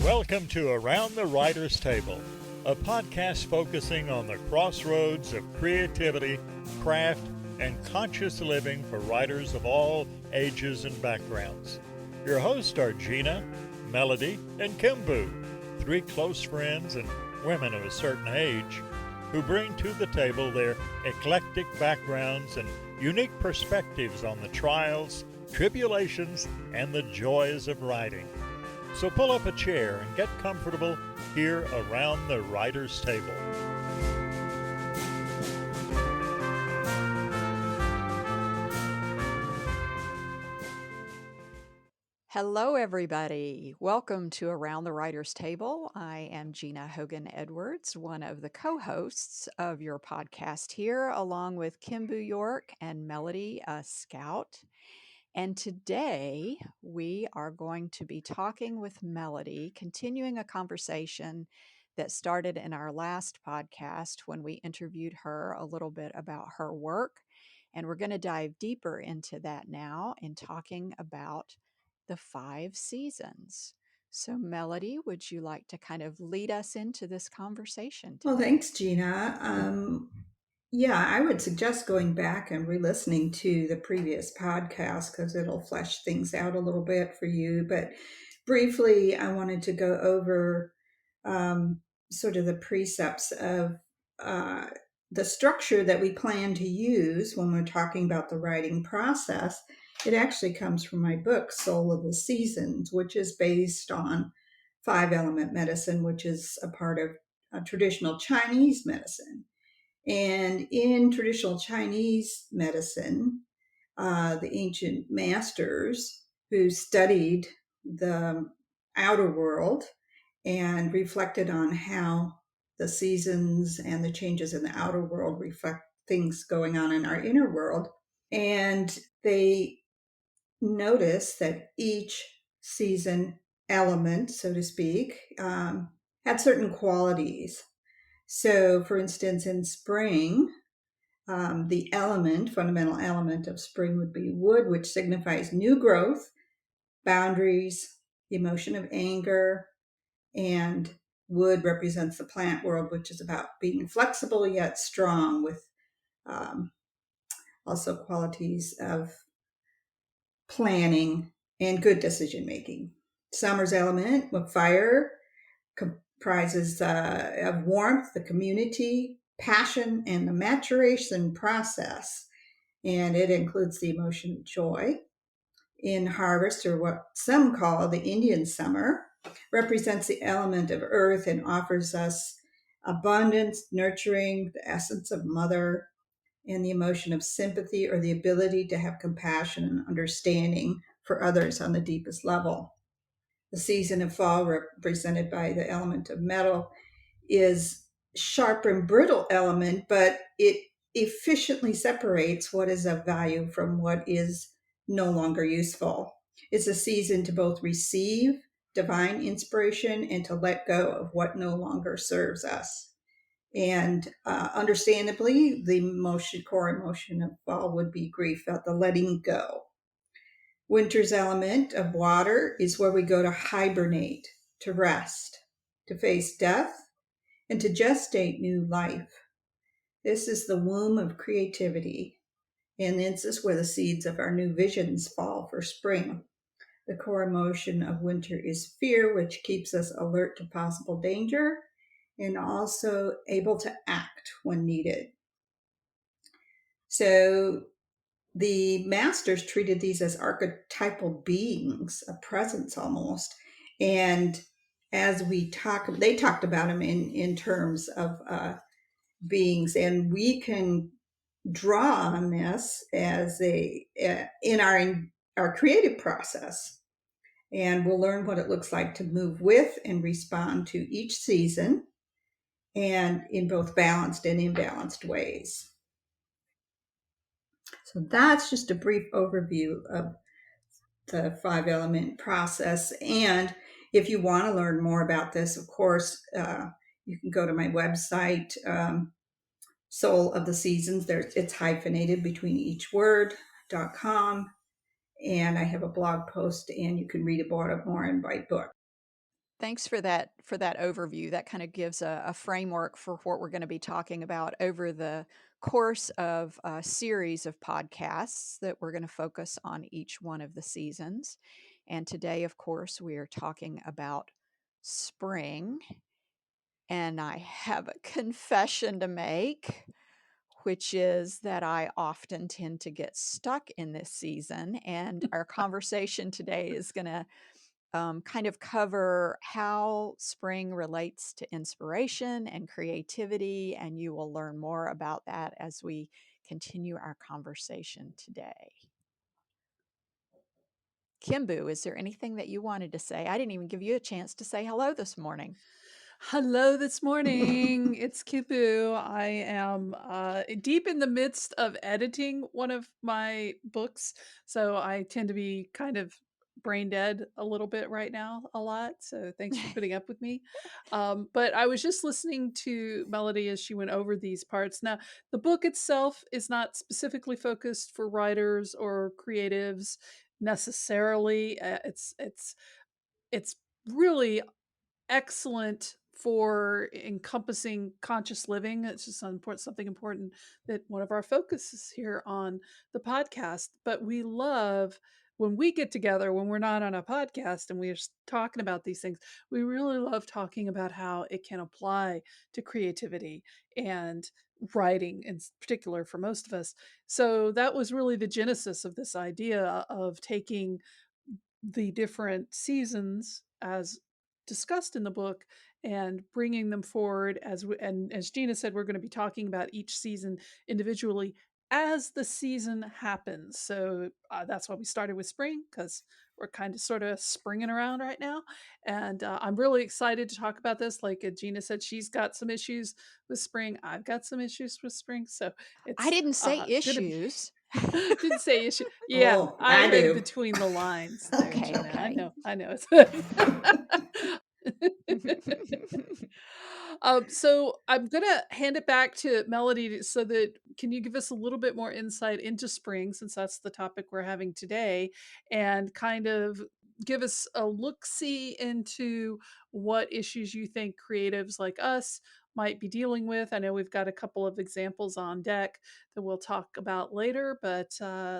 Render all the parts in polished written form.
Welcome to Around the Writer's Table, a podcast focusing on the crossroads of creativity, craft, and conscious living for writers of all ages and backgrounds. Your hosts are Gina, Melody, and Kimbu, three close friends and women of a certain age who bring to the table their eclectic backgrounds and unique perspectives on the trials, tribulations, and the joys of writing. So pull up a chair and get comfortable here around the writer's table. Hello, everybody. Welcome to Around the Writer's Table. I am Gina Hogan Edwards, one of the co-hosts of your podcast here, along with Kimbu York and Melody, a scout. And today we are going to be talking with Melody, continuing a conversation that started in our last podcast when we interviewed her a little bit about her work. And we're going to dive deeper into that now in talking about the 5 seasons. So, Melody, would you like to kind of lead us into this conversation today? Well, thanks, Gina. I would suggest going back and re-listening to the previous podcast because it'll flesh things out a little bit for you. But briefly, I wanted to go over sort of the precepts of uh, the structure that we plan to use when we're talking about the writing process. It actually comes from my book, Soul of the Seasons, which is based on 5-element medicine, which is a part of traditional Chinese medicine. And in traditional Chinese medicine, the ancient masters who studied the outer world and reflected on how the seasons and the changes in the outer world reflect things going on in our inner world. And they noticed that each season element, so to speak, had certain qualities. So, for instance, in spring, the fundamental element of spring would be wood, which signifies new growth, boundaries, the emotion of anger, and wood represents the plant world, which is about being flexible yet strong, with um, also qualities of planning and good decision making. Summer's element of fire comprises of warmth, the community, passion, and the maturation process. And it includes the emotion of joy. In harvest, or what some call the Indian summer, represents the element of earth and offers us abundance, nurturing, the essence of mother, and the emotion of sympathy, or the ability to have compassion and understanding for others on the deepest level. The season of fall, represented by the element of metal, is sharp and brittle element, but it efficiently separates what is of value from what is no longer useful. It's a season to both receive divine inspiration and to let go of what no longer serves us. And understandably, the core emotion of fall would be grief at the letting go. Winter's element of water is where we go to hibernate, to rest, to face death, and to gestate new life. This is the womb of creativity, and this is where the seeds of our new visions fall for spring. The core emotion of winter is fear, which keeps us alert to possible danger and also able to act when needed. So the masters treated these as archetypal beings, a presence almost. And as they talked about them in terms of beings, and we can draw on this as in our creative process. And we'll learn what it looks like to move with and respond to each season, and in both balanced and imbalanced ways. So that's just a brief overview of the 5-element process. And if you want to learn more about this, of course, you can go to my website, Soul of the Seasons. It's hyphenated between each word.com. And I have a blog post, and you can read about it more in my book. Thanks for that overview. That kind of gives a framework for what we're going to be talking about over the course of a series of podcasts that we're going to focus on each one of the seasons. And today, of course, we are talking about spring. And I have a confession to make, which is that I often tend to get stuck in this season. And our conversation today is going to kind of cover how spring relates to inspiration and creativity. And you will learn more about that as we continue our conversation today. Kimbu, is there anything that you wanted to say? I didn't even give you a chance to say hello this morning. Hello this morning. It's Kipu. I am deep in the midst of editing one of my books. So I tend to be kind of brain dead a little bit right now, a lot. So thanks for putting up with me. But I was just listening to Melody as she went over these parts. Now, the book itself is not specifically focused for writers or creatives necessarily. It's really excellent for encompassing conscious living. It's just something important that one of our focuses here on the podcast. But we love when we get together, when we're not on a podcast and we're talking about these things, we really love talking about how it can apply to creativity and writing in particular for most of us. So that was really the genesis of this idea of taking the different seasons as discussed in the book and bringing them forward and as Gina said, we're going to be talking about each season individually as the season happens. So that's why we started with spring, because we're kind of sort of springing around right now, and I'm really excited to talk about this. Like Gina said, she's got some issues with spring. I've got some issues with spring, so I it's didn't say gonna be issues. didn't say issue. Yeah, Oh, I I read it do. between the lines there, Okay, Gina. I okay. know, I know. So I'm gonna hand it back to Melody so that can you give us a little bit more insight into spring, since that's the topic we're having today, and kind of give us a look-see into what issues you think creatives like us might be dealing with. I know we've got a couple of examples on deck that we'll talk about later, but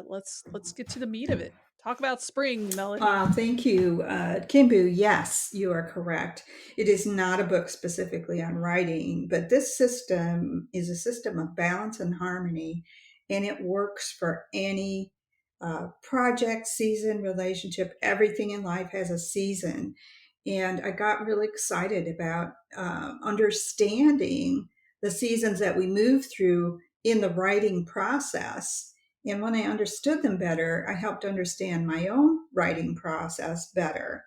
let's get to the meat of it. Talk about spring, Melody. Thank you, Kimbu. Yes, you are correct. It is not a book specifically on writing, but this system is a system of balance and harmony, and it works for any project, season, relationship. Everything in life has a season. And I got really excited about understanding the seasons that we move through in the writing process. And when I understood them better, I helped understand my own writing process better.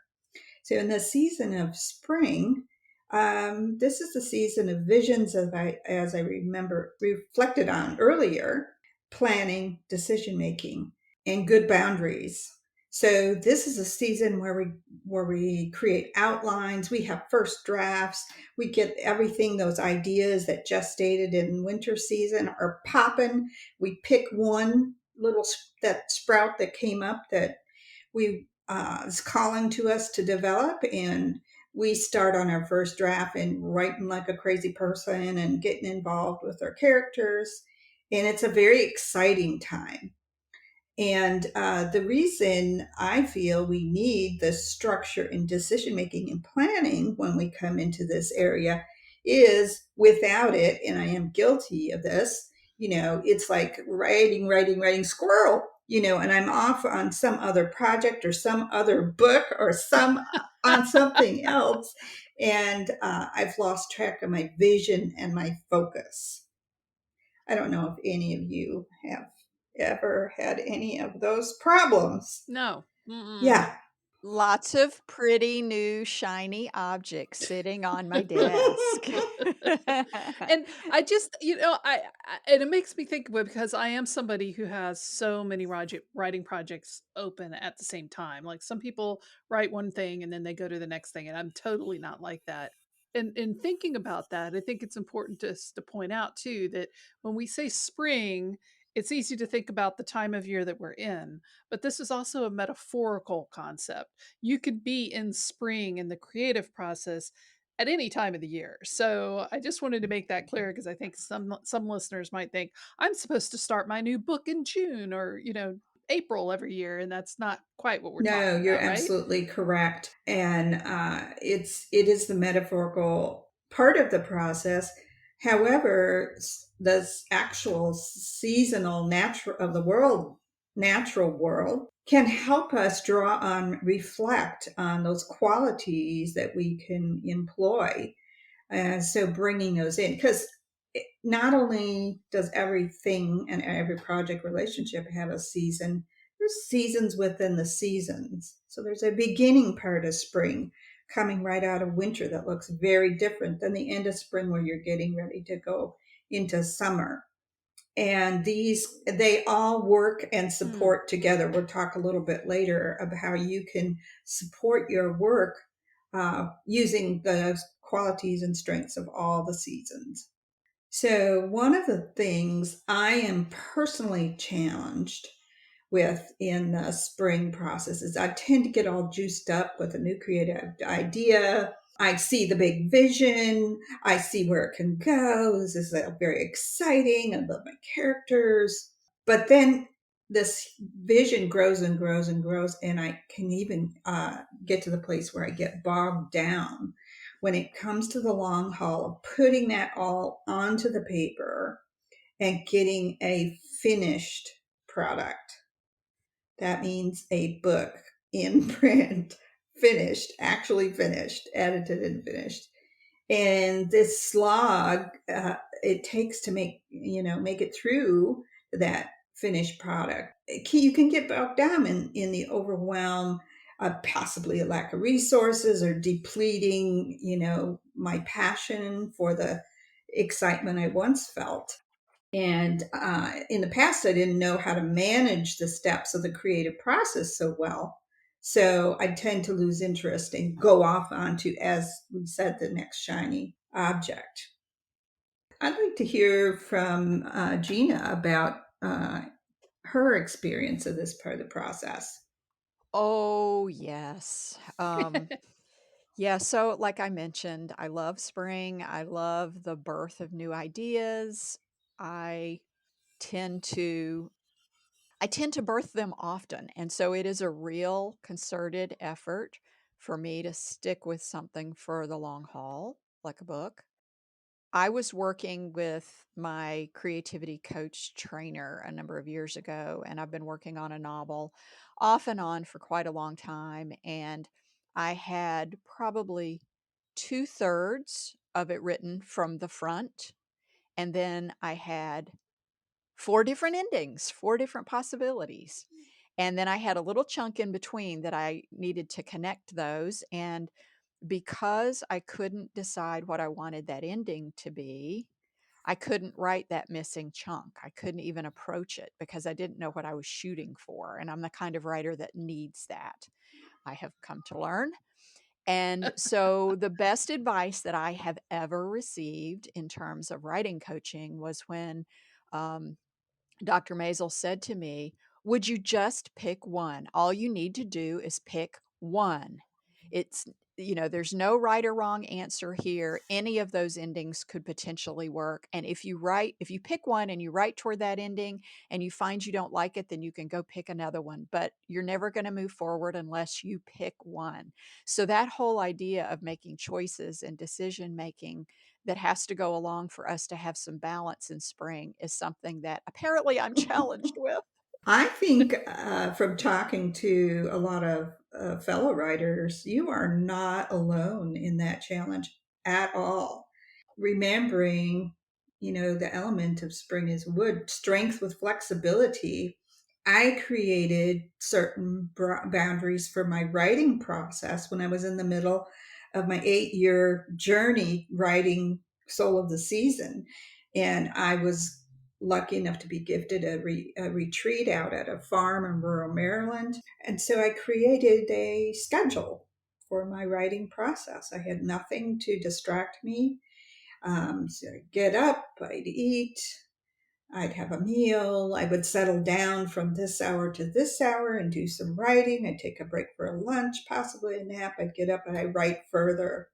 So, in the season of spring, this is the season of visions, as I remember reflected on earlier, planning, decision making, and good boundaries. So this is a season where we create outlines. We have first drafts. We get everything. Those ideas that gestated in winter season are popping. We pick one little that sprout that came up that we is calling to us to develop, and we start on our first draft and writing like a crazy person and getting involved with our characters, and it's a very exciting time. And the reason I feel we need the structure in decision making and planning when we come into this area is without it, and I am guilty of this, it's like writing, squirrel, and I'm off on some other project or some other book or some on something else. And I've lost track of my vision and my focus. I don't know if any of you have ever had any of those problems. No. Mm-mm. Yeah. Lots of pretty new shiny objects sitting on my desk. And I just, and it makes me think because I am somebody who has so many writing projects open at the same time. Like some people write one thing and then they go to the next thing, and I'm totally not like that. And in thinking about that, I think it's important to point out too that when we say spring, it's easy to think about the time of year that we're in, but this is also a metaphorical concept. You could be in spring in the creative process at any time of the year. So I just wanted to make that clear because I think some listeners might think I'm supposed to start my new book in June or, April every year, and that's not quite what we're No, talking you're about, right? absolutely correct. And it is the metaphorical part of the process. However, the actual seasonal natural of the world, natural world, can help us draw on, reflect on those qualities that we can employ. So bringing those in, because not only does everything and every project relationship have a season, there's seasons within the seasons. So there's a beginning part of spring coming right out of winter that looks very different than the end of spring where you're getting ready to go into summer. And they all work and Mm. support together. We'll talk a little bit later about how you can support your work using the qualities and strengths of all the seasons. So, one of the things I am personally challenged with in the spring process is I tend to get all juiced up with a new creative idea. I see the big vision. I see where it can go. This is very exciting. I love my characters. But then this vision grows and grows and grows, and I can even get to the place where I get bogged down when it comes to the long haul of putting that all onto the paper and getting a finished product. That means a book in print, finished, actually finished, edited and finished. And this slog it takes to make it through that finished product. You can get bogged down in the overwhelm, possibly a lack of resources or depleting, my passion for the excitement I once felt. And in the past, I didn't know how to manage the steps of the creative process so well. So I tend to lose interest and go off onto, as we said, the next shiny object. I'd like to hear from Gina about her experience of this part of the process. Oh, yes. Yeah, so like I mentioned, I love spring. I love the birth of new ideas. I tend to I tend to birth them often, and so it is a real concerted effort for me to stick with something for the long haul, like a book. I was working with my creativity coach trainer a number of years ago, and I've been working on a novel off and on for quite a long time. And I had probably two-thirds of it written from the front. And then I had four different endings, four different possibilities. And then I had a little chunk in between that I needed to connect those. And because I couldn't decide what I wanted that ending to be, I couldn't write that missing chunk. I couldn't even approach it because I didn't know what I was shooting for. And I'm the kind of writer that needs that, I have come to learn. And so, the best advice that I have ever received in terms of writing coaching was when um, Dr. Maisel said to me, "Would you just pick one? All you need to do is pick one. It's, there's no right or wrong answer here. Any of those endings could potentially work. And if you pick one and you write toward that ending and you find you don't like it, then you can go pick another one. But you're never going to move forward unless you pick one." So that whole idea of making choices and decision making that has to go along for us to have some balance in spring is something that apparently I'm challenged with. I think from talking to a lot of fellow writers, you are not alone in that challenge at all. Remembering, the element of spring is wood, strength with flexibility. I created certain boundaries for my writing process when I was in the middle of my 8-year journey writing Soul of the Season. And I was lucky enough to be gifted a retreat out at a farm in rural Maryland. And so I created a schedule for my writing process. I had nothing to distract me. So I'd get up, I'd eat, I'd have a meal. I would settle down from this hour to this hour and do some writing. I'd take a break for a lunch, possibly a nap. I'd get up and I'd write further.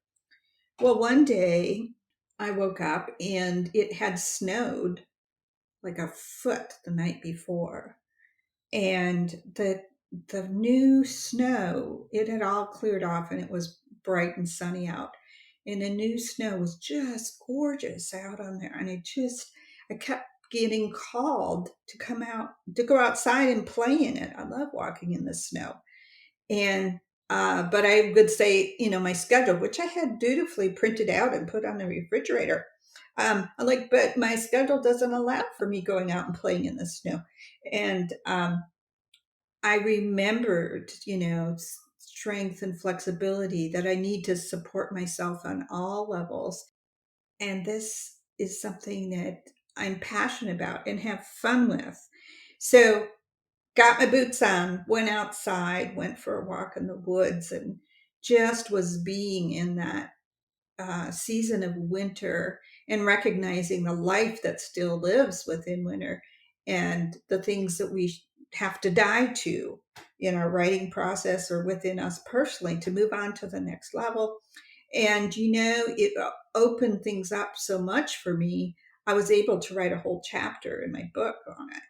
Well, one day I woke up and it had snowed like a foot the night before. And the new snow, it had all cleared off and it was bright and sunny out. And the new snow was just gorgeous out on there. And I kept getting called to come out, to go outside and play in it. I love walking in the snow. And but I would say, my schedule, which I had dutifully printed out and put on the refrigerator. I'm like, but my schedule doesn't allow for me going out and playing in the snow. And I remembered, strength and flexibility, that I need to support myself on all levels. And this is something that I'm passionate about and have fun with. So got my boots on, went outside, went for a walk in the woods, and just was being in that season of winter and recognizing the life that still lives within winter and the things that we have to die to in our writing process or within us personally to move on to the next level. And, it opened things up so much for me. I was able to write a whole chapter in my book on it.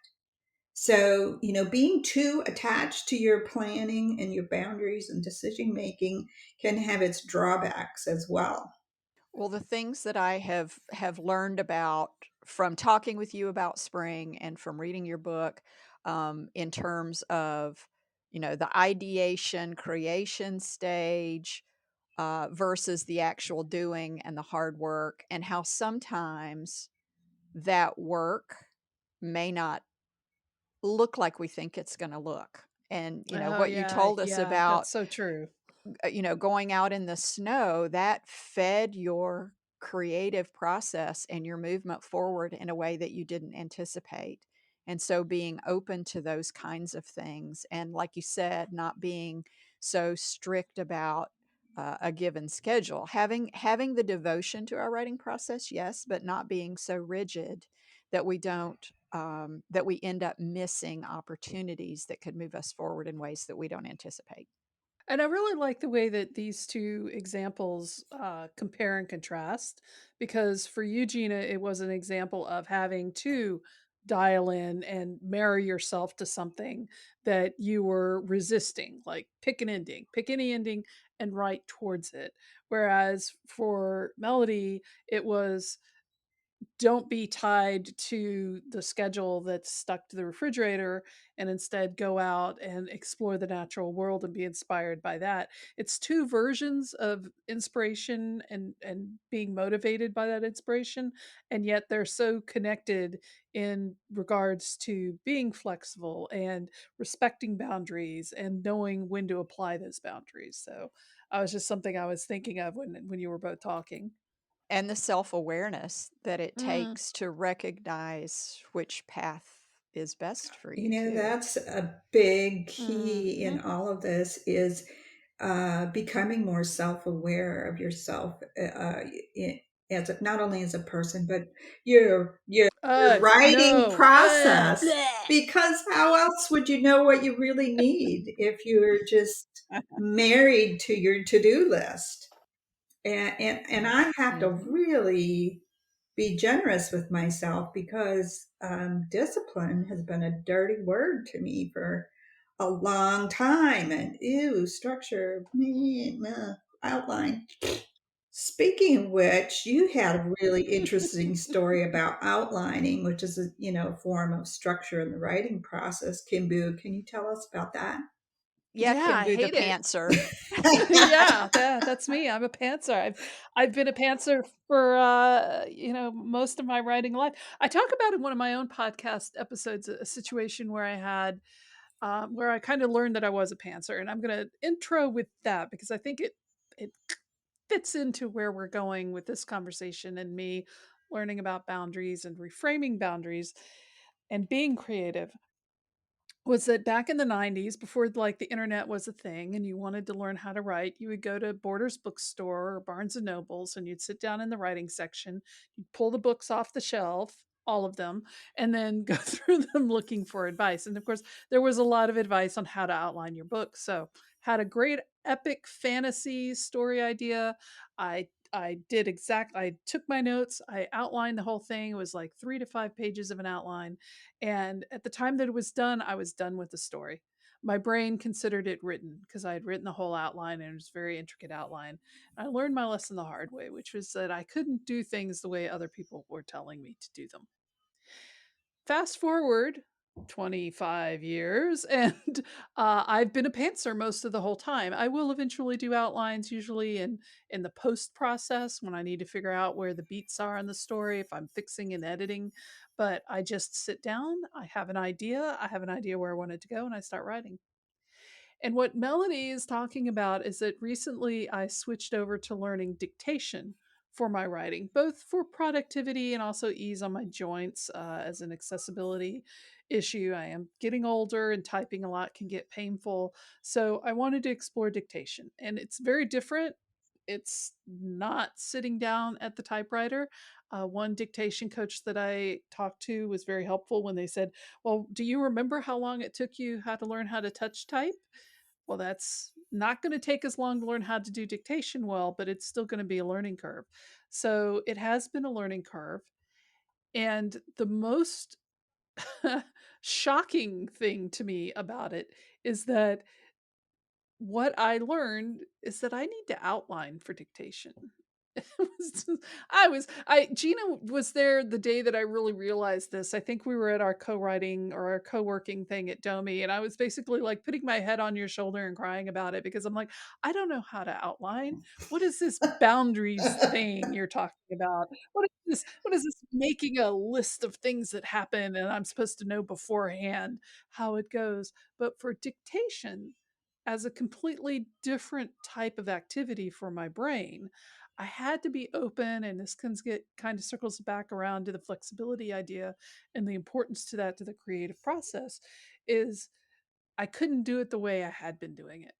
So, being too attached to your planning and your boundaries and decision making can have its drawbacks as well. Well, the things that I have learned about from talking with you about spring and from reading your book, in terms of, the ideation, creation stage, versus the actual doing and the hard work, and how sometimes that work may not look like we think it's going to look. And, Oh, what you yeah, told us yeah, about that's so true. going out in the snow, that fed your creative process and your movement forward in a way that you didn't anticipate. And so being open to those kinds of things, and like you said, not being so strict about a given schedule, having the devotion to our writing process, yes, but not being so rigid that we don't that we end up missing opportunities that could move us forward in ways that we don't anticipate. And I really like the way that these two examples compare and contrast, because for you, Gina, it was an example of having to dial in and marry yourself to something that you were resisting, like pick an ending, pick any ending and write towards it. Whereas for Melody, it was don't be tied to the schedule that's stuck to the refrigerator, and instead go out and explore the natural world and be inspired by that. It's two versions of inspiration and being motivated by that inspiration, and yet they're so connected in regards to being flexible and respecting boundaries and knowing when to apply those boundaries. So I was just something I was thinking of when you were both talking. And the self-awareness that it Mm, takes to recognize which path is best for you too. That's a big key in mhm. all of this is becoming more self-aware of yourself as not only as a person, but your Ugh, writing no. Ugh, process. bleh. Because how else would you know what you really need if you're just married to your to-do list? And I have to Mhm. really be generous with myself because discipline has been a dirty word to me for a long time. And ew, structure, meh, meh, outline. Speaking of which, you had a really interesting story about outlining, which is a form of structure in the writing process. Kimbu, can you tell us about that? Yeah, Yeah, I Kimbu the hate it. pantser. Yeah, that's me. I'm a pantser. I've been a pantser for most of my writing life. I talk about in one of my own podcast episodes a situation where I had where I kind of learned that I was a pantser, and I'm going to intro with that because I think it fits into where we're going with this conversation and me learning about boundaries and reframing boundaries and being creative. Was that back in the 90s, before like the internet was a thing and you wanted to learn how to write, you would go to Borders bookstore or Barnes and Nobles, and you'd sit down in the writing section, you'd pull the books off the shelf, all of them, and then go through them looking for advice. And of course, there was a lot of advice on how to outline your book. So, had a great epic fantasy story idea. I took my notes, I outlined the whole thing. It was like 3 to 5 pages of an outline. And at the time that it was done, I was done with the story. My brain considered it written because I had written the whole outline and it was a very intricate outline. I learned my lesson the hard way, which was that I couldn't do things the way other people were telling me to do them. Fast forward 25 years, and I've been a pantser most of the whole time. I will eventually do outlines, usually in the post process when I need to figure out where the beats are in the story, if I'm fixing and editing. But I just sit down, I have an idea where I want it to go, and I start writing. And what Melanie is talking about is that recently I switched over to learning dictation for my writing, both for productivity and also ease on my joints as an accessibility issue. I am getting older and typing a lot can get painful. So I wanted to explore dictation, and it's very different. It's not sitting down at the typewriter. One dictation coach that I talked to was very helpful when they said, "Well, do you remember how long it took you how to learn how to touch type?" Well, that's not going to take as long to learn how to do dictation well, but it's still going to be a learning curve. So it has been a learning curve. And the most shocking thing to me about it is that what I learned is that I need to outline for dictation. It was just- Gina was there the day that I really realized this. I think we were at our co-writing or our co-working thing at Domi, and I was basically like putting my head on your shoulder and crying about it because I'm like, I don't know how to outline. What is this boundaries thing you're talking about? What is this making a list of things that happen and I'm supposed to know beforehand how it goes? But for dictation, as a completely different type of activity for my brain, I had to be open, and this kind of circles back around to the flexibility idea and the importance to that to the creative process. Is I couldn't do it the way I had been doing it.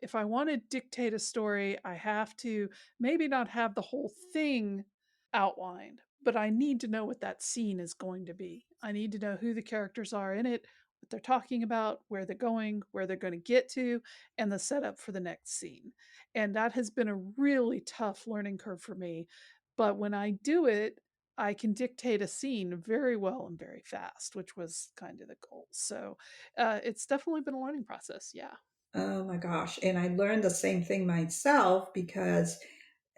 If I want to dictate a story, I have to maybe not have the whole thing outlined, but I need to know what that scene is going to be. I need to know who the characters are in it, what they're talking about, where they're going, where they're going to get to, and the setup for the next scene. And that has been a really tough learning curve for me. But when I do it, I can dictate a scene very well and very fast, which was kind of the goal. So it's definitely been a learning process. Yeah. Oh my gosh. And I learned the same thing myself because,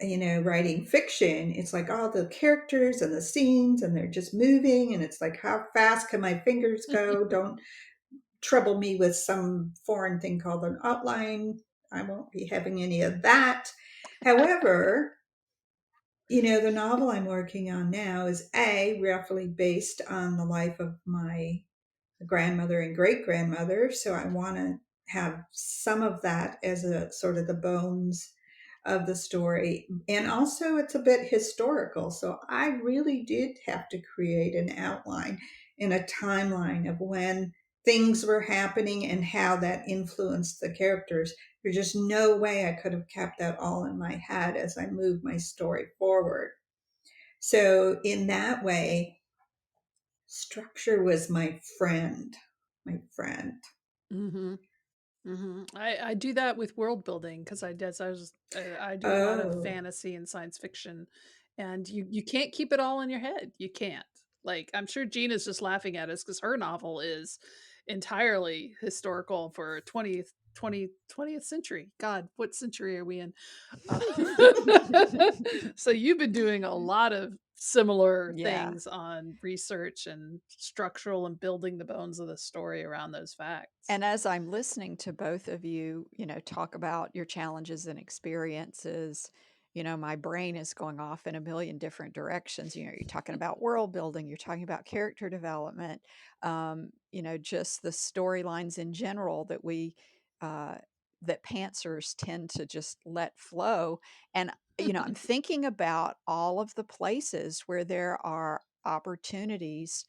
writing fiction, it's like all the characters and the scenes and they're just moving. And it's like, how fast can my fingers go? Don't trouble me with some foreign thing called an outline. I won't be having any of that. However, the novel I'm working on now is roughly based on the life of my grandmother and great grandmother. So I want to have some of that as a sort of the bones of the story. And also, it's a bit historical. So I really did have to create an outline and a timeline of when things were happening and how that influenced the characters. There's just no way I could have kept that all in my head as I moved my story forward. So, in that way, structure was my friend. My friend. Hmm. I do that with world building because I do a lot of Oh, fantasy and science fiction, and you can't keep it all in your head. You can't. Like I'm sure Gina's just laughing at us because her novel is entirely historical for 20th century. God, what century are we in? Uh, so you've been doing a lot of similar Yeah. things on research and structural and building the bones of the story around those facts. And as I'm listening to both of you, talk about your challenges and experiences, my brain is going off in a million different directions. You're talking about world building, you're talking about character development, just the storylines in general uh, that pantsers tend to just let flow. And, I'm thinking about all of the places where there are opportunities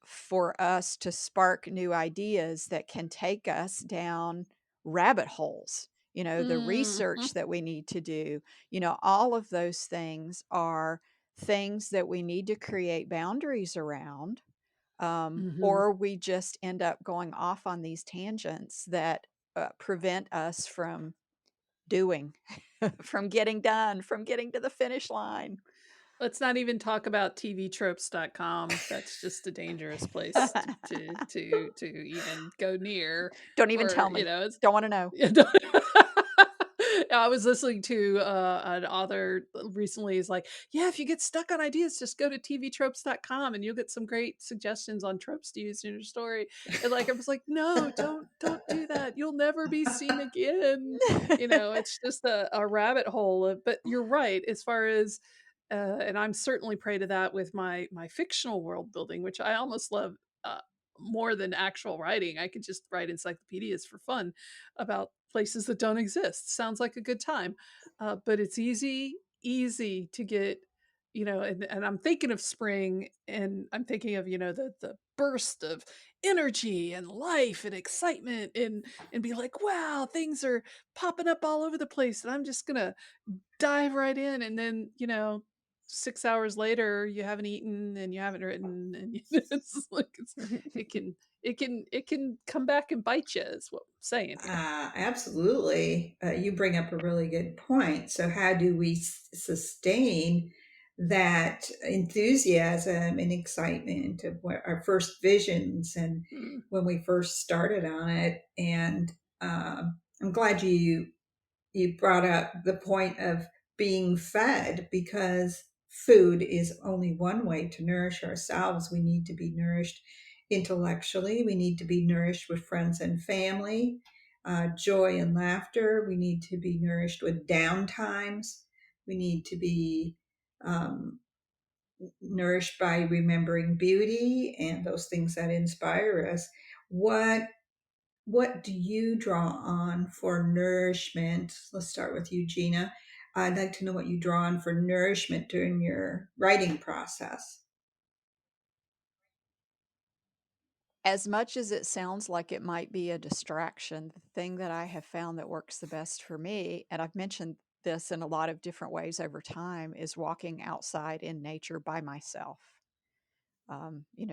for us to spark new ideas that can take us down rabbit holes. The Mhm. research that we need to do, all of those things are things that we need to create boundaries around, Mhm. or we just end up going off on these tangents that prevent us from doing, from getting done, from getting to the finish line. Let's not even talk about tvtropes.com. That's just a dangerous place to even go near, Don't even or, tell me. it's Don't want to know. yeah, I was listening to, an author recently. Is like, "Yeah, if you get stuck on ideas, just go to tvtropes.com and you'll get some great suggestions on tropes to use in your story." And, like, I was like, "No, don't do that. You'll never be seen again." It's just a rabbit hole but you're right as far as, and I'm certainly prey to that with my fictional world building, which I almost love, uh, more than actual writing. I could just write encyclopedias for fun about places that don't exist. Sounds like a good time. But it's easy to get, and I'm thinking of spring, and I'm thinking of, the burst of energy and life and excitement, and be like, wow, things are popping up all over the place. And I'm just gonna dive right in. And then, 6 hours later, you haven't eaten and you haven't written, and it's like it can come back and bite you. Is what I'm saying here. Absolutely. You bring up a really good point. So, how do we sustain that enthusiasm and excitement of what our first visions and Mm. when we first started on it? And I'm glad you brought up the point of being fed, because food is only one way to nourish ourselves. We need to be nourished intellectually, we need to be nourished with friends and family, joy and laughter. We need to be nourished with downtimes. We need to be um, nourished by remembering beauty and those things that inspire us. What do you draw on for nourishment? Let's start with you, Gina. I'd like to know what you draw on for nourishment during your writing process. As much as it sounds like it might be a distraction, the thing that I have found that works the best for me, and I've mentioned this in a lot of different ways over time, is walking outside in nature by myself.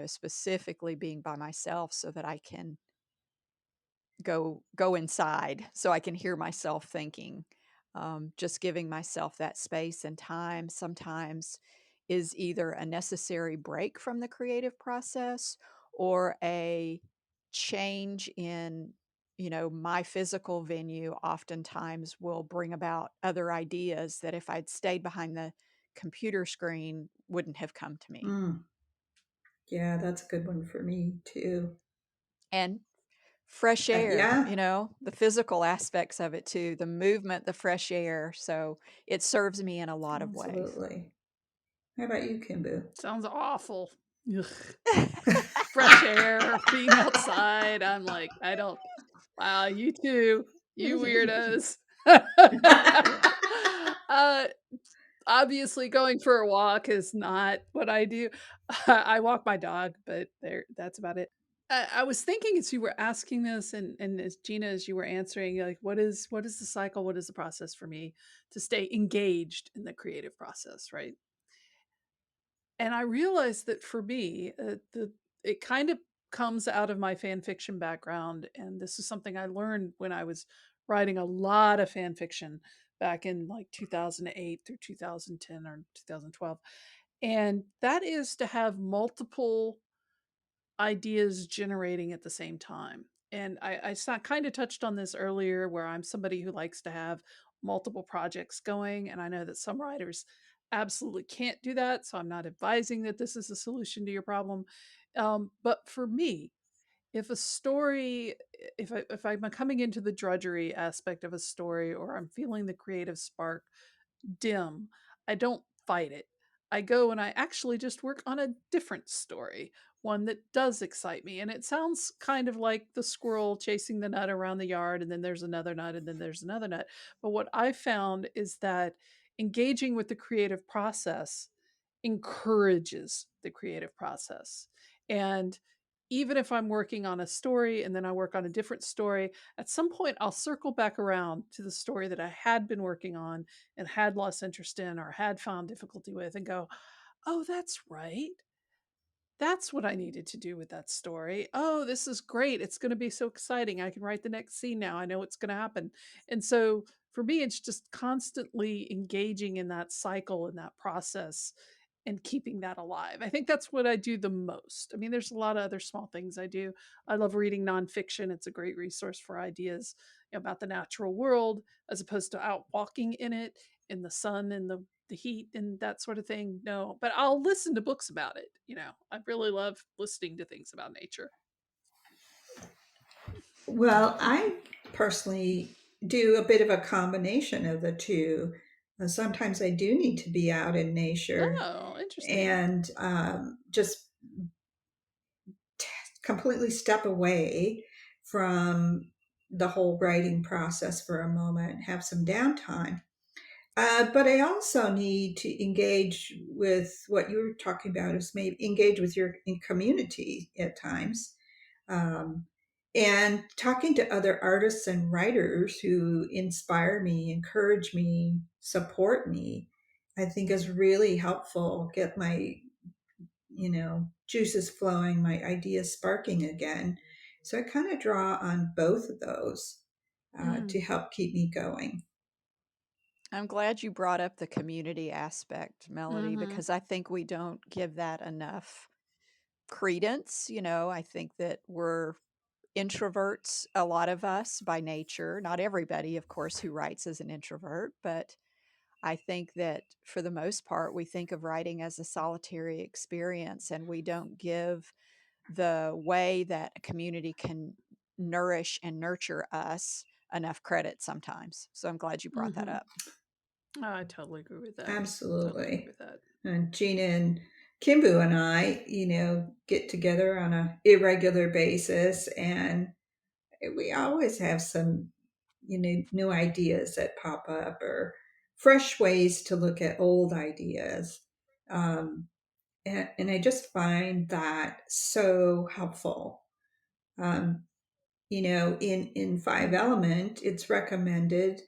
Specifically being by myself so that I can go inside, so I can hear myself thinking. Just giving myself that space and time sometimes is either a necessary break from the creative process or a change in, my physical venue oftentimes will bring about other ideas that if I'd stayed behind the computer screen wouldn't have come to me. Mm, yeah, that's a good one for me too. And fresh air, Yeah, the physical aspects of it too, the movement, the fresh air. So it serves me in a lot of ways. absolutely. How about you, Kimbu? Sounds awful. Ugh. Fresh air, being outside. I'm like, I don't. Wow, you too, you weirdos. uh, Obviously, going for a walk is not what I do. I walk my dog, but that's about it. I was thinking as you were asking this, and as Gina, as you were answering, like, what is the cycle? What is the process for me to stay engaged in the creative process, right? And I realized that for me, it kind of comes out of my fan fiction background, and this is something I learned when I was writing a lot of fan fiction back in like 2008 through 2010 or 2012, and that is to have multiple ideas generating at the same time. And I kind of touched on this earlier, where I'm somebody who likes to have multiple projects going. And I know that some writers absolutely can't do that. So I'm not advising that this is a solution to your problem. But for me, if a story, if I'm coming into the drudgery aspect of a story, or I'm feeling the creative spark dim, I don't fight it. I go and I actually just work on a different story, one that does excite me. And it sounds kind of like the squirrel chasing the nut around the yard, and then there's another nut, and then there's another nut. But what I found is that engaging with the creative process encourages the creative process. And even if I'm working on a story and then I work on a different story, at some point I'll circle back around to the story that I had been working on and had lost interest in or had found difficulty with and go, oh, that's right. That's what I needed to do with that story. Oh, this is great. It's going to be so exciting. I can write the next scene now. I know what's going to happen. And so for me, it's just constantly engaging in that cycle and that process and keeping that alive. I think that's what I do the most. I mean, there's a lot of other small things I do. I love reading nonfiction. It's a great resource for ideas about the natural world as opposed to out walking in it in the sun and the heat and that sort of thing. No, but I'll listen to books about it. I really love listening to things about nature. Well, I personally do a bit of a combination of the two. Sometimes I do need to be out in nature Oh, interesting. and just completely step away from the whole writing process for a moment, have some downtime. But I also need to engage with what you were talking about, is maybe engage with your community at times. Um, and talking to other artists and writers who inspire me, encourage me, support me, I think is really helpful. Get my, juices flowing, my ideas sparking again. So I kind of draw on both of those to help keep me going. I'm glad you brought up the community aspect, Melody, Mm-hmm. because I think we don't give that enough credence. I think that we're introverts, a lot of us by nature. Not everybody, of course, who writes is an introvert, but I think that for the most part, we think of writing as a solitary experience, and we don't give the way that a community can nourish and nurture us enough credit sometimes. So I'm glad you brought that Mm-hmm. up. Oh, I totally agree with that. Totally agree Absolutely. with that. And Gina and Kimbu and I, get together on a irregular basis, and we always have some, new ideas that pop up or fresh ways to look at old ideas. Um, and I just find that so helpful. Um, in Five Element, it's recommended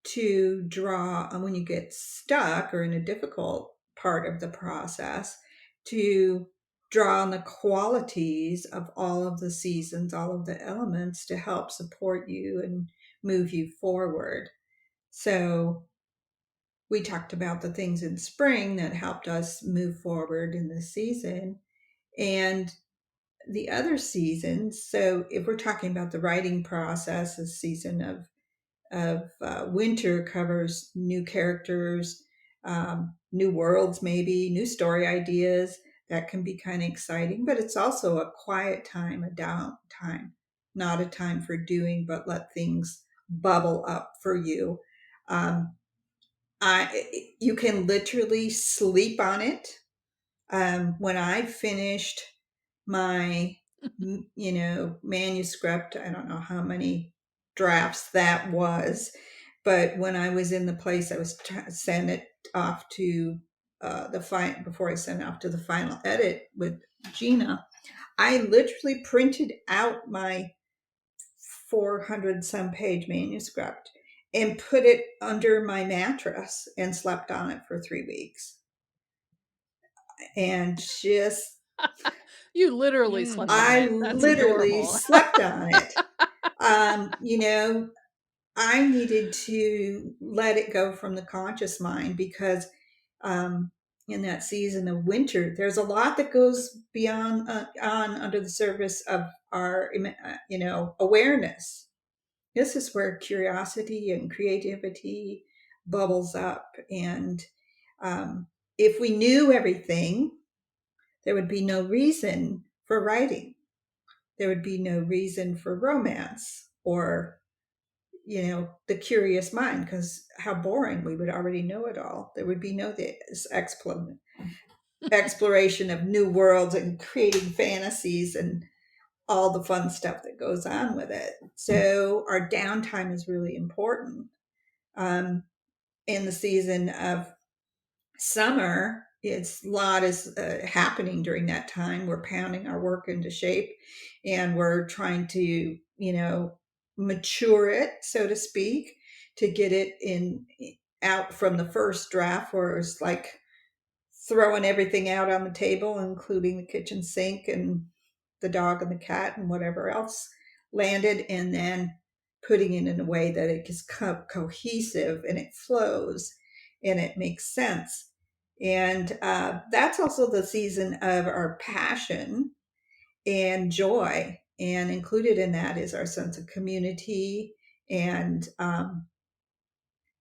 to draw when you get stuck or in a difficult part of the process, to draw on the qualities of all of the seasons, all of the elements to help support you and move you forward. So we talked about the things in spring that helped us move forward in the season. And the other seasons, so if we're talking about the writing process, the season of winter covers new characters, new worlds, maybe new story ideas. That can be kind of exciting, but it's also a quiet time, a down time, not a time for doing, but let things bubble up for you. Um, you can literally sleep on it. When I finished my, manuscript, I don't know how many drafts that was, but when I was in the place, I was send it off to the final before I sent it off to the final edit with Gina. I literally printed out my 400 some page manuscript and put it under my mattress and slept on it for 3 weeks. And just, You literally slept on Mm. I it. That's literally adorable. slept on it. You know, I needed to let it go from the conscious mind because um, in that season of winter, there's a lot that goes beyond on under the surface of our awareness. This is where curiosity and creativity bubbles up, and um, if we knew everything, there would be no reason for writing. There would be no reason for romance or the curious mind, because how boring, we would already know it all. There would be no this exploration of new worlds and creating fantasies and all the fun stuff that goes on with it. So our downtime is really important. In the season of summer, it's a lot is happening during that time. We're pounding our work into shape, and we're trying to, mature it, so to speak, to get it in out from the first draft where it was like throwing everything out on the table, including the kitchen sink and the dog and the cat and whatever else landed, and then putting it in a way that it is cohesive and it flows and it makes sense. And that's also the season of our passion and joy. And included in that is our sense of community. And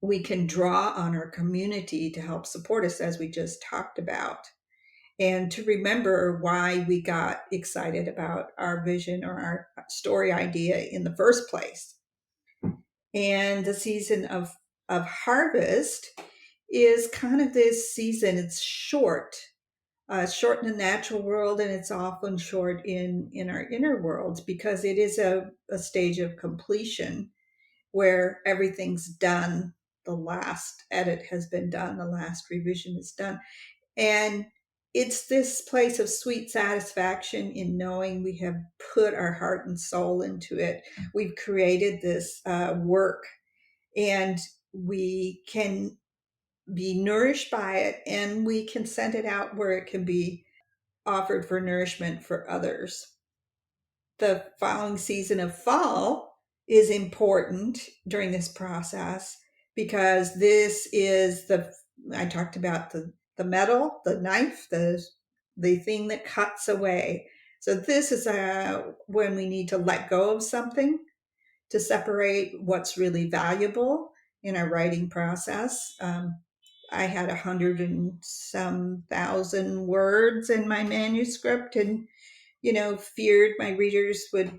we can draw on our community to help support us, as we just talked about, and to remember why we got excited about our vision or our story idea in the first place. And the season of harvest is kind of this season. It's short, short in the natural world, and it's often short in our inner worlds because it is a stage of completion where everything's done. The last edit has been done, the last revision is done. And it's this place of sweet satisfaction in knowing we have put our heart and soul into it. We've created this work, and we can be nourished by it, and we can send it out where it can be offered for nourishment for others. The following season of fall is important during this process because this is I talked about the metal, the knife, the thing that cuts away. So this is when we need to let go of something to separate what's really valuable in our writing process. I had 100 and some thousand words in my manuscript, and feared my readers would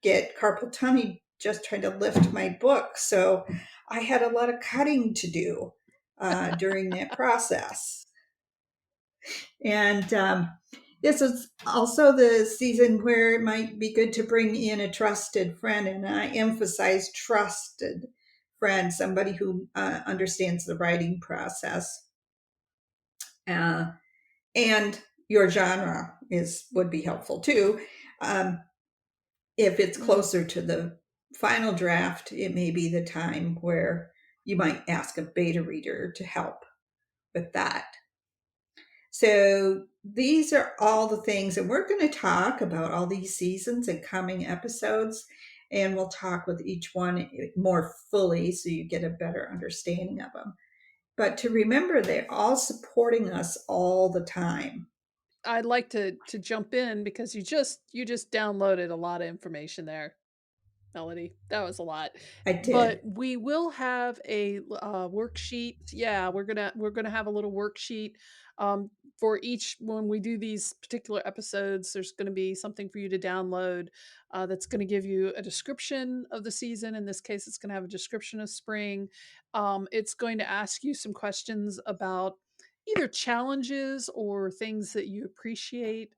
get carpal tunnel just trying to lift my book. So I had a lot of cutting to do during that process. And this is also the season where it might be good to bring in a trusted friend. And I emphasize trusted friend, somebody who understands the writing process. And your genre would be helpful too. If it's closer to the final draft, it may be the time where you might ask a beta reader to help with that. So these are all the things, and we're going to talk about all these seasons in coming episodes, and we'll talk with each one more fully so you get a better understanding of them. But to remember, they're all supporting us all the time. I'd like to jump in because you just downloaded a lot of information there, Melody. That was a lot. I But did. we will have a worksheet. Yeah, we're gonna have a little worksheet for each when we do these particular episodes. There's going to be something for you to download that's going to give you a description of the season. In this case, it's going to have a description of spring. It's going to ask you some questions about either challenges or things that you appreciate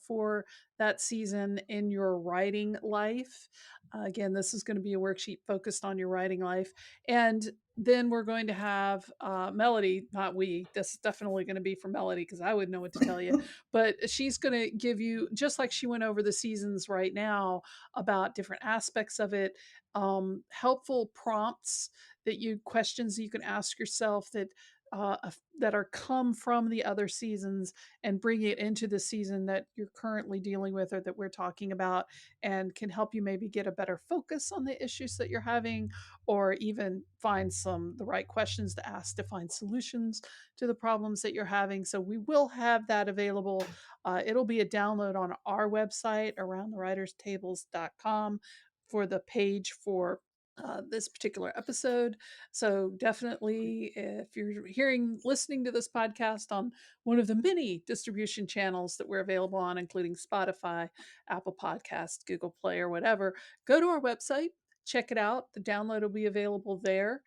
for that season in your writing life. Again, this is going to be a worksheet focused on your writing life. And then we're going to have Melody, not we, this is definitely going to be for Melody because I would know what to tell you. But she's going to give you, just like she went over the seasons right now, about different aspects of it, helpful prompts questions that you can ask yourself that are come from the other seasons and bring it into the season that you're currently dealing with or that we're talking about, and can help you maybe get a better focus on the issues that you're having, or even find the right questions to ask to find solutions to the problems that you're having. So we will have that available. It'll be a download on our website, aroundthewriterstables.com, for the page for this particular episode. So definitely, if you're listening to this podcast on one of the many distribution channels that we're available on, including Spotify, Apple Podcasts, Google Play, or whatever, go to our website. Check it out. The download will be available there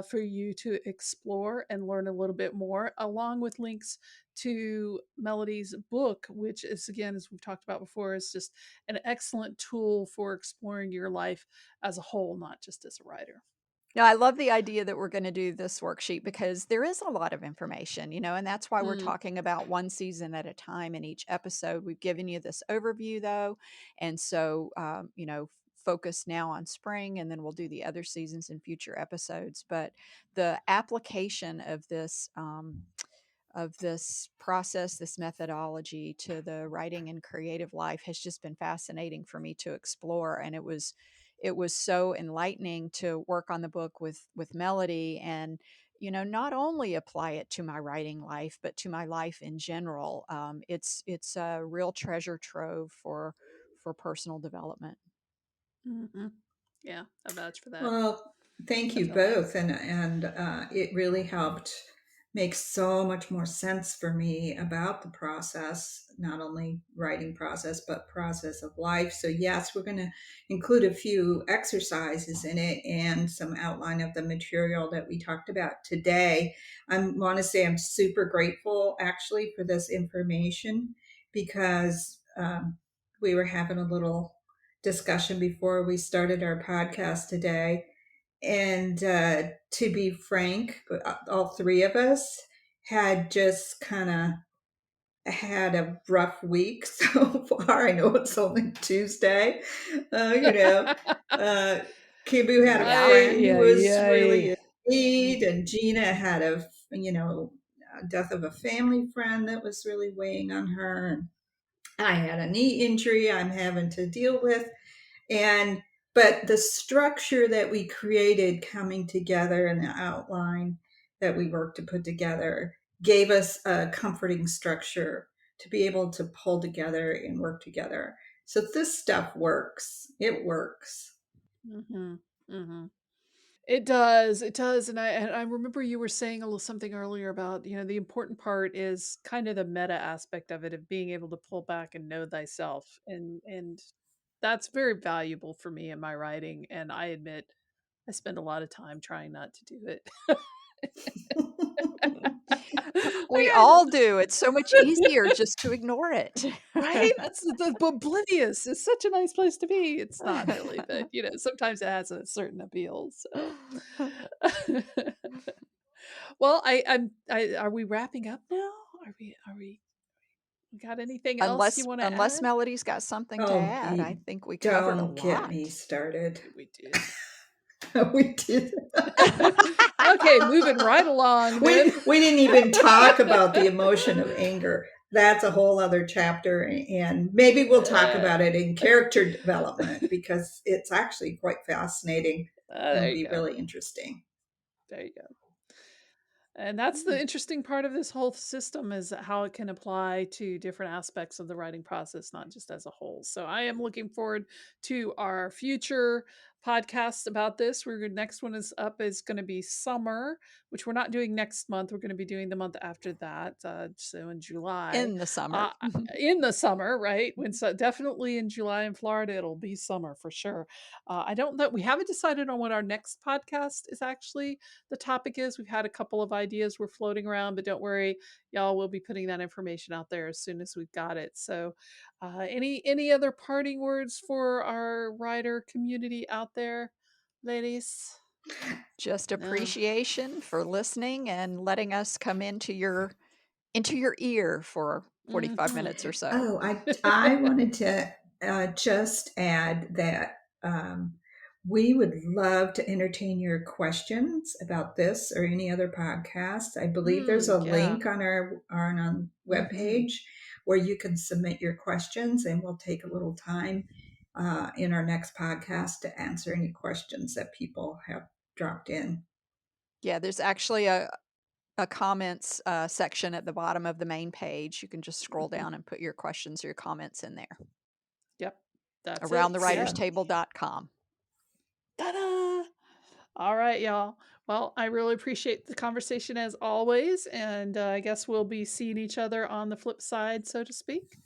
for you to explore and learn a little bit more, along with links to Melody's book, which is, again, as we've talked about before, is just an excellent tool for exploring your life as a whole, not just as a writer. No, I love the idea that we're going to do this worksheet because there is a lot of information, and that's why we're Mm, talking about one season at a time in each episode. We've given you this overview, though. And so, focus now on spring, and then we'll do the other seasons in future episodes. But the application of this process, this methodology to the writing and creative life has just been fascinating for me to explore. And it was so enlightening to work on the book with Melody and not only apply it to my writing life but to my life in general. It's a real treasure trove for personal development. hmm Yeah, I vouch for that. Well, thank you Definitely. both, and it really helped make so much more sense for me about the process, not only writing process but process of life. So yes, we're going to include a few exercises in it and some outline of the material that we talked about today. I want to say I'm super grateful actually for this information because we were having a little discussion before we started our podcast today. And to be frank, all three of us had just kind of had a rough week so far. I know it's only Tuesday. Uh, you know, uh, Kibu had a Yeah. friend Ay, who ay, was really in ay. need, and Gina had death of a family friend that was really weighing on her. And I had a knee injury I'm having to deal with. And but the structure that we created coming together and the outline that we worked to put together gave us a comforting structure to be able to pull together and work together. So this stuff works. It works. hmm hmm it does, and I remember you were saying a little something earlier about, the important part is kind of the meta aspect of it, of being able to pull back and know thyself, and that's very valuable for me in my writing, and I admit I spend a lot of time trying not to do it. We I got all do. It's so much easier just to ignore it. right? That's the oblivious is such a nice place to be. It's not really, but sometimes it has a certain appeal. So, well, are we wrapping up now? Are we got anything else you want to Unless add? Melody's got something to Oh, add, I think we covered a don't get lot. me started. We did. We did. Okay, moving right along then. We didn't even talk about the emotion of anger. That's a whole other chapter, and maybe we'll talk Uh, about it in character development because it's actually quite fascinating there and you be go. really interesting. There you go. And that's the interesting part of this whole system, is how it can apply to different aspects of the writing process, not just as a whole. So I am looking forward to our future podcasts about this. Next one is up is going to be summer, which we're not doing next month. We're going to be doing the month after that. So in July, In the summer. uh, in the summer, right? Definitely in July in Florida, it'll be summer for sure. I don't know. We haven't decided on what our next podcast is actually the topic is. We've had a couple of ideas we're floating around, but don't worry, y'all, we'll be putting that information out there as soon as we've got it. So, any other parting words for our writer community out there, ladies? Just No. appreciation for listening and letting us come into your ear for 45 Mm-hmm. minutes or so. Oh, I wanted to just add that we would love to entertain your questions about this or any other podcast. I believe there's a Yeah. link on our Mm-hmm. webpage where you can submit your questions, and we'll take a little time in our next podcast to answer any questions that people have dropped in. Yeah, there's actually a comments section at the bottom of the main page. You can just scroll Mm-hmm. down and put your questions or your comments in there. Yep. That's it. Yep. Excellent. Aroundthewriterstable.com. Ta-da! All right, y'all. Well, I really appreciate the conversation as always, and I guess we'll be seeing each other on the flip side, so to speak.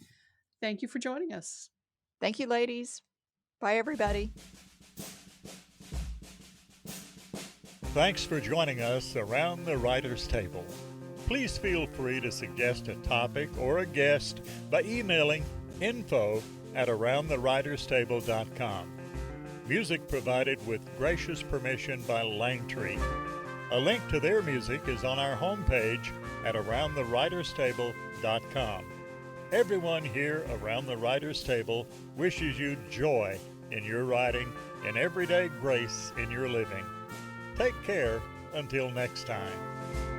Thank you for joining us. Thank you, ladies. Bye, everybody. Thanks for joining us around the writer's table. Please feel free to suggest a topic or a guest by emailing info@aroundthewriterstable.com. Music provided with gracious permission by Langtree. A link to their music is on our homepage at aroundthewriterstable.com. Everyone here around the Writer's Table wishes you joy in your writing and everyday grace in your living. Take care until next time.